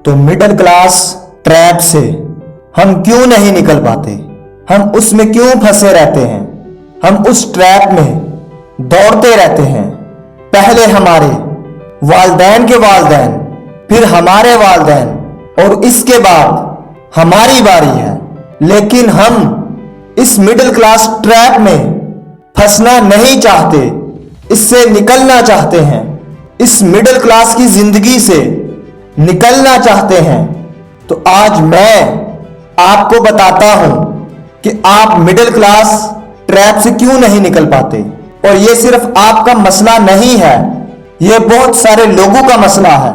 تو middle class trap سے ہم کیوں نہیں نکل پاتے؟ ہم اس میں کیوں پھنسے رہتے ہیں؟ ہم اس ٹریپ میں دوڑتے رہتے ہیں۔ پہلے ہمارے والدین کے والدین، پھر ہمارے والدین، اور اس کے بعد ہماری باری ہے، لیکن ہم اس مڈل کلاس ٹریپ میں پھنسنا نہیں چاہتے، اس سے نکلنا چاہتے ہیں، اس مڈل کلاس کی زندگی سے نکلنا چاہتے ہیں۔ تو آج میں آپ کو بتاتا ہوں کہ آپ مڈل کلاس ٹریپ سے کیوں نہیں نکل پاتے۔ اور یہ صرف آپ کا مسئلہ نہیں ہے، یہ بہت سارے لوگوں کا مسئلہ ہے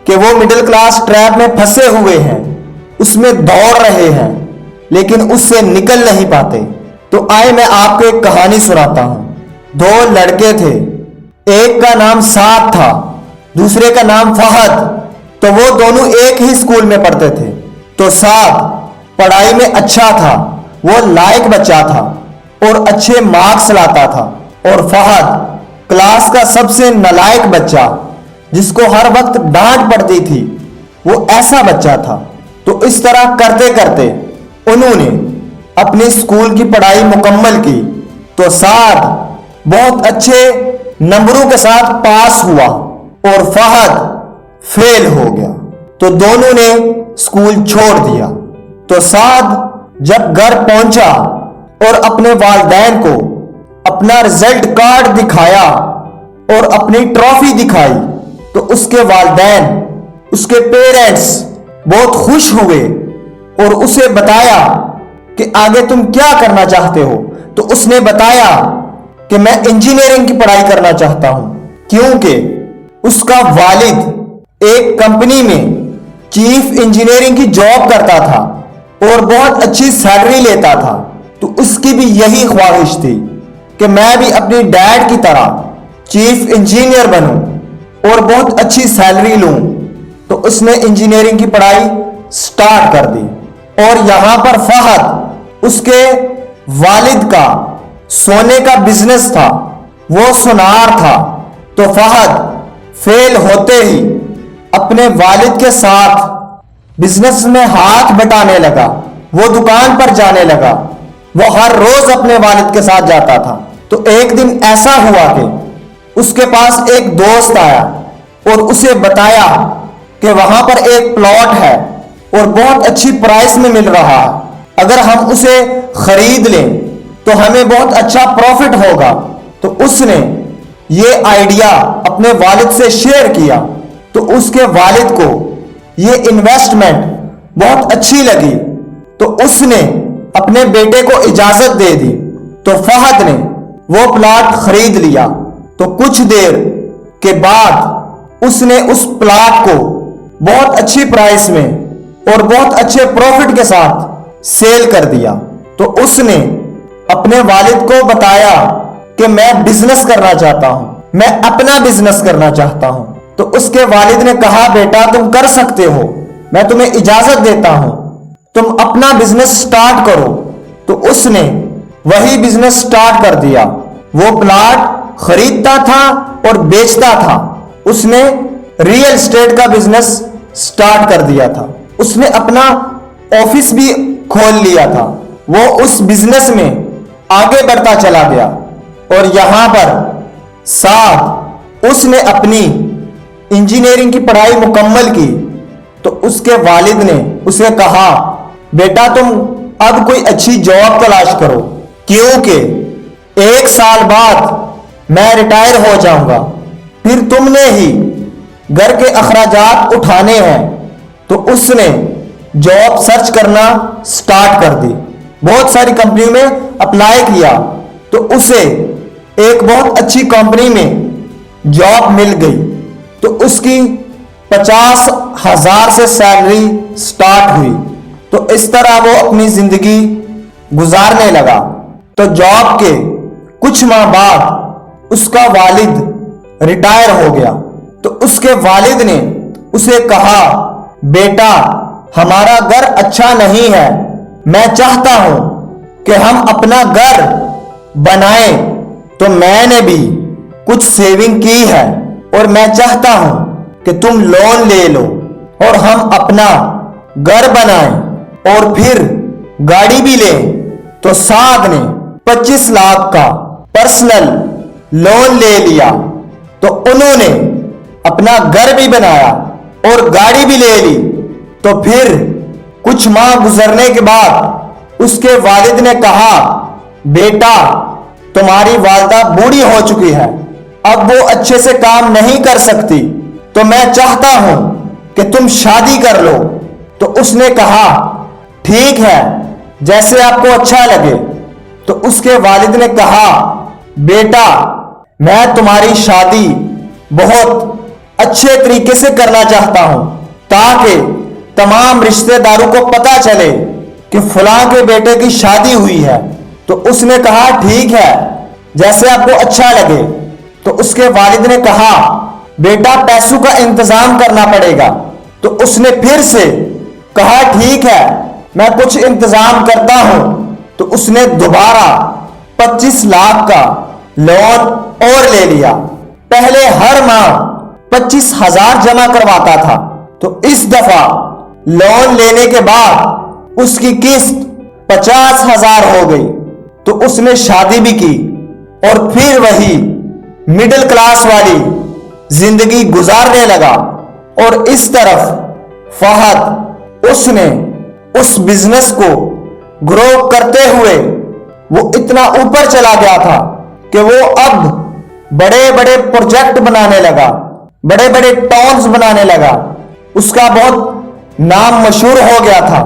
کہ وہ مڈل کلاس ٹریپ میں پھنسے ہوئے ہیں، اس میں دوڑ رہے ہیں لیکن اس سے نکل نہیں پاتے۔ تو آئے میں آپ کو ایک کہانی سناتا ہوں۔ دو لڑکے تھے، ایک کا نام سعد تھا، دوسرے کا نام فہد۔ تو وہ دونوں ایک ہی اسکول میں پڑھتے تھے۔ تو سعد پڑھائی میں اچھا تھا، وہ لائق بچہ تھا اور اچھے مارکس لاتا تھا، اور فہد کلاس کا سب سے نالائق بچہ جس کو ہر وقت ڈانٹ پڑتی تھی، وہ ایسا بچہ تھا۔ تو اس طرح کرتے کرتے انہوں نے اپنی اسکول کی پڑھائی مکمل کی۔ تو سعد بہت اچھے نمبروں کے ساتھ پاس ہوا اور فہد فیل ہو گیا۔ تو دونوں نے اسکول چھوڑ دیا۔ تو سعد جب گھر پہنچا اور اپنے والدین کو اپنا رزلٹ کارڈ دکھایا اور اپنی ٹرافی دکھائی، تو اس کے والدین، اس کے پیرنٹس بہت خوش ہوئے اور اسے بتایا کہ آگے تم کیا کرنا چاہتے ہو؟ تو اس نے بتایا کہ میں انجینئرنگ کی پڑھائی کرنا چاہتا ہوں، کیونکہ اس کا والد ایک کمپنی میں چیف انجینئرنگ کی جاب کرتا تھا اور بہت اچھی سیلری لیتا تھا۔ تو اس کی بھی یہی خواہش تھی کہ میں بھی اپنی ڈیڈ کی طرح چیف انجینئر بنوں اور بہت اچھی سیلری لوں۔ تو اس نے انجینئرنگ کی پڑھائی سٹارٹ کر دی۔ اور یہاں پر فہد، اس کے والد کا سونے کا بزنس تھا، وہ سونار تھا۔ تو فہد فیل ہوتے ہی اپنے والد کے ساتھ بزنس میں ہاتھ بٹانے لگا، وہ دکان پر جانے لگا، وہ ہر روز اپنے والد کے ساتھ جاتا تھا۔ تو ایک دن ایسا ہوا کہ اس کے پاس ایک دوست آیا اور اسے بتایا کہ وہاں پر ایک پلاٹ ہے اور بہت اچھی پرائس میں مل رہا ہے، اگر ہم اسے خرید لیں تو ہمیں بہت اچھا پروفٹ ہوگا۔ تو اس نے یہ آئیڈیا اپنے والد سے شیئر کیا۔ تو اس کے والد کو یہ انویسٹمنٹ بہت اچھی لگی، تو اس نے اپنے بیٹے کو اجازت دے دی۔ تو فہد نے وہ پلاٹ خرید لیا۔ تو کچھ دیر کے بعد اس نے اس پلاٹ کو بہت اچھی پرائس میں اور بہت اچھے پروفٹ کے ساتھ سیل کر دیا۔ تو اس نے اپنے والد کو بتایا کہ میں بزنس کرنا چاہتا ہوں، میں اپنا بزنس کرنا چاہتا ہوں۔ تو اس کے والد نے کہا بیٹا تم کر سکتے ہو، میں تمہیں اجازت دیتا ہوں، تم اپنا بزنس سٹارٹ کرو۔ تو اس نے وہی بزنس سٹارٹ کر دیا۔ وہ پلاٹ خریدتا تھا اور بیچتا تھا۔ اس نے ریئل اسٹیٹ کا بزنس سٹارٹ کر دیا تھا۔ اس نے اپنا آفس بھی کھول لیا تھا۔ وہ اس بزنس میں آگے بڑھتا چلا گیا۔ اور یہاں پر سعد، اس نے اپنی انجینئرنگ کی پڑھائی مکمل کی۔ تو اس کے والد نے اسے کہا بیٹا تم اب کوئی اچھی جاب تلاش کرو، کیونکہ 1 سال بعد میں ریٹائر ہو جاؤں گا، پھر تم نے ہی گھر کے اخراجات اٹھانے ہیں۔ تو اس نے جاب سرچ کرنا سٹارٹ کر دی، بہت ساری کمپنیوں میں اپلائی کیا۔ تو اسے ایک بہت اچھی کمپنی میں جاب مل گئی۔ تو اس کی 50,000 سے سیلری سٹارٹ ہوئی۔ تو اس طرح وہ اپنی زندگی گزارنے لگا۔ تو جاب کے کچھ ماہ بعد اس کا والد ریٹائر ہو گیا۔ تو اس کے والد نے اسے کہا بیٹا ہمارا گھر اچھا نہیں ہے، میں چاہتا ہوں کہ ہم اپنا گھر بنائیں۔ تو میں نے بھی کچھ سیونگ کی ہے اور میں چاہتا ہوں کہ تم لون لے لو اور ہم اپنا گھر بنائیں اور پھر گاڑی بھی لیں، تو سعد نے 25 لاکھ کا پرسنل لون لے لیا۔ تو انہوں نے اپنا گھر بھی بنایا اور گاڑی بھی لے لی۔ تو پھر کچھ ماہ گزرنے کے بعد اس کے والد نے کہا، بیٹا تمہاری والدہ بوڑھی ہو چکی ہے، اب وہ اچھے سے کام نہیں کر سکتی، تو میں چاہتا ہوں کہ تم شادی کر لو۔ تو اس نے کہا، ٹھیک ہے، جیسے آپ کو اچھا لگے۔ تو اس کے والد نے کہا، بیٹا میں تمہاری شادی بہت اچھے طریقے سے کرنا چاہتا ہوں تاکہ تمام رشتہ داروں کو پتا چلے کہ فلاں کے بیٹے کی شادی ہوئی ہے۔ تو اس نے کہا، ٹھیک ہے، جیسے آپ کو اچھا لگے۔ تو اس کے والد نے کہا، بیٹا پیسوں کا انتظام کرنا پڑے گا۔ تو اس نے پھر سے کہا، ٹھیک ہے، میں کچھ انتظام کرتا ہوں۔ تو اس نے دوبارہ 25 لاکھ کا لون اور لے لیا۔ پہلے ہر ماہ 25,000 جمع کرواتا تھا، تو اس دفعہ لون لینے کے بعد اس کی قسط 50,000 ہو گئی۔ تو اس نے شادی بھی کی اور پھر وہی مڈل کلاس والی زندگی گزارنے لگا۔ اور اس طرف فہد اس نے اس بزنس کو گرو کرتے ہوئے وہ اتنا اوپر چلا گیا تھا کہ وہ اب بڑے بڑے پروجیکٹ بنانے لگا، بڑے بڑے ٹاؤنز بنانے لگا، اس کا بہت نام مشہور ہو گیا تھا،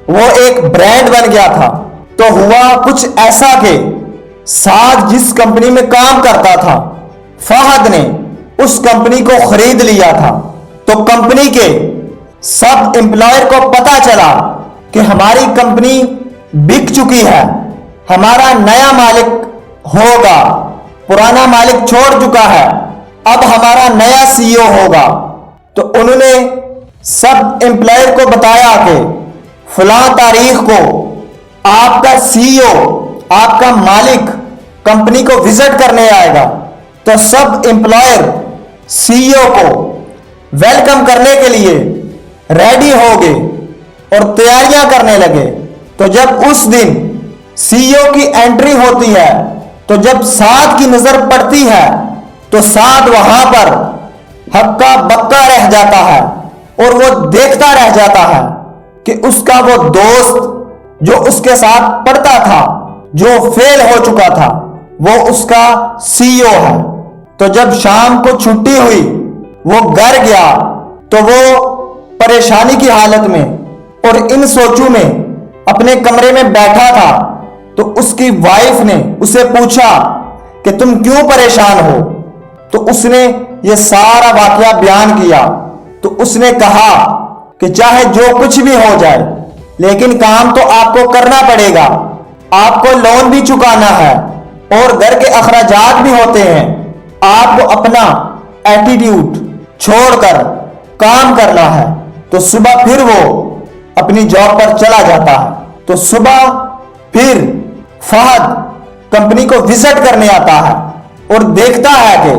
وہ ایک برانڈ بن گیا تھا۔ تو ہوا کچھ ایسا کہ سعد جس کمپنی میں کام کرتا تھا، فہد نے اس کمپنی کو خرید لیا تھا۔ تو کمپنی کے سب امپلائر کو پتا چلا کہ ہماری کمپنی بک چکی ہے، ہمارا نیا مالک ہوگا، پرانا مالک چھوڑ چکا ہے، اب ہمارا نیا سی او ہوگا۔ تو انہوں نے سب امپلائر کو بتایا کہ فلاں تاریخ کو آپ کا سی او، آپ کا مالک کمپنی کو وزٹ کرنے آئے گا۔ تو سب امپلائر سی او کو ویلکم کرنے کے لیے ریڈی ہو گئے اور تیاریاں کرنے لگے۔ تو جب اس دن سی او کی انٹری ہوتی ہے، تو جب سعد کی نظر پڑتی ہے تو سعد وہاں پر ہکا بکا رہ جاتا ہے اور وہ دیکھتا رہ جاتا ہے کہ اس کا وہ دوست جو اس کے ساتھ پڑھتا تھا، جو فیل ہو چکا تھا، وہ اس کا سی او ہے۔ تو جب شام کو چھٹی ہوئی، وہ گھر گیا تو وہ پریشانی کی حالت میں اور ان سوچوں میں اپنے کمرے میں بیٹھا تھا۔ تو اس کی وائف نے اسے پوچھا کہ تم کیوں پریشان ہو؟ تو اس نے یہ سارا واقعہ بیان کیا۔ تو اس نے کہا کہ چاہے جو کچھ بھی ہو جائے لیکن کام تو آپ کو کرنا پڑے گا، آپ کو لون بھی چکانا ہے اور گھر کے اخراجات بھی ہوتے ہیں، آپ کو اپنا ایٹیٹیوڈ چھوڑ کر کام کرنا ہے۔ تو صبح پھر وہ اپنی جاب پر چلا جاتا ہے۔ تو صبح پھر فہد کمپنی کو وزٹ کرنے آتا ہے اور دیکھتا ہے کہ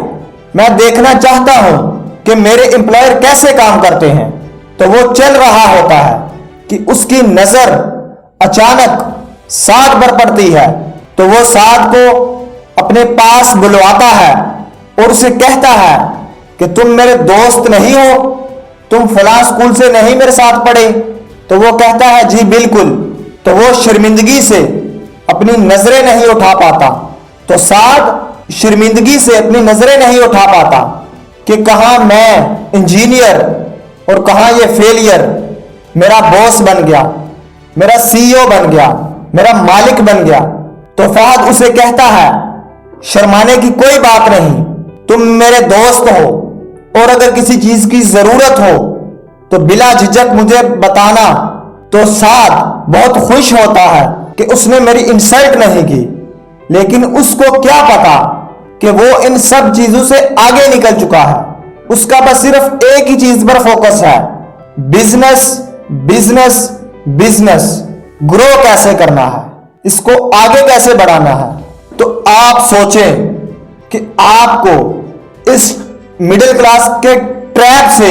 میں دیکھنا چاہتا ہوں کہ میرے امپلائر کیسے کام کرتے ہیں۔ تو وہ چل رہا ہوتا ہے کہ اس کی نظر اچانک سعد پر پڑتی ہے۔ تو وہ سعد کو اپنے پاس بلواتا ہے اور اسے کہتا ہے کہ تم میرے دوست نہیں ہو، تم فلاں اسکول سے نہیں میرے ساتھ پڑھے؟ تو وہ کہتا ہے جی بالکل۔ تو وہ شرمندگی سے اپنی نظریں نہیں اٹھا پاتا۔ تو سعد شرمندگی سے اپنی نظریں نہیں اٹھا پاتا کہ کہاں میں انجینئر اور کہاں یہ فیلئر میرا باس بن گیا، میرا سی او بن گیا، میرا مالک بن گیا۔ تو فہد اسے کہتا ہے شرمانے کی کوئی بات نہیں، تم میرے دوست ہو اور اگر کسی چیز کی ضرورت ہو تو بلا جھجک مجھے بتانا۔ تو سعد بہت خوش ہوتا ہے کہ اس نے میری انسلٹ نہیں کی، لیکن اس کو کیا پتا کہ وہ ان سب چیزوں سے آگے نکل چکا ہے۔ اس کا بس صرف ایک ہی چیز پر فوکس ہے، بزنس بزنس بزنس، گرو کیسے کرنا ہے، اس کو آگے کیسے بڑھانا ہے۔ تو آپ سوچیں کہ آپ کو اس مڈل کلاس کے ٹریپ سے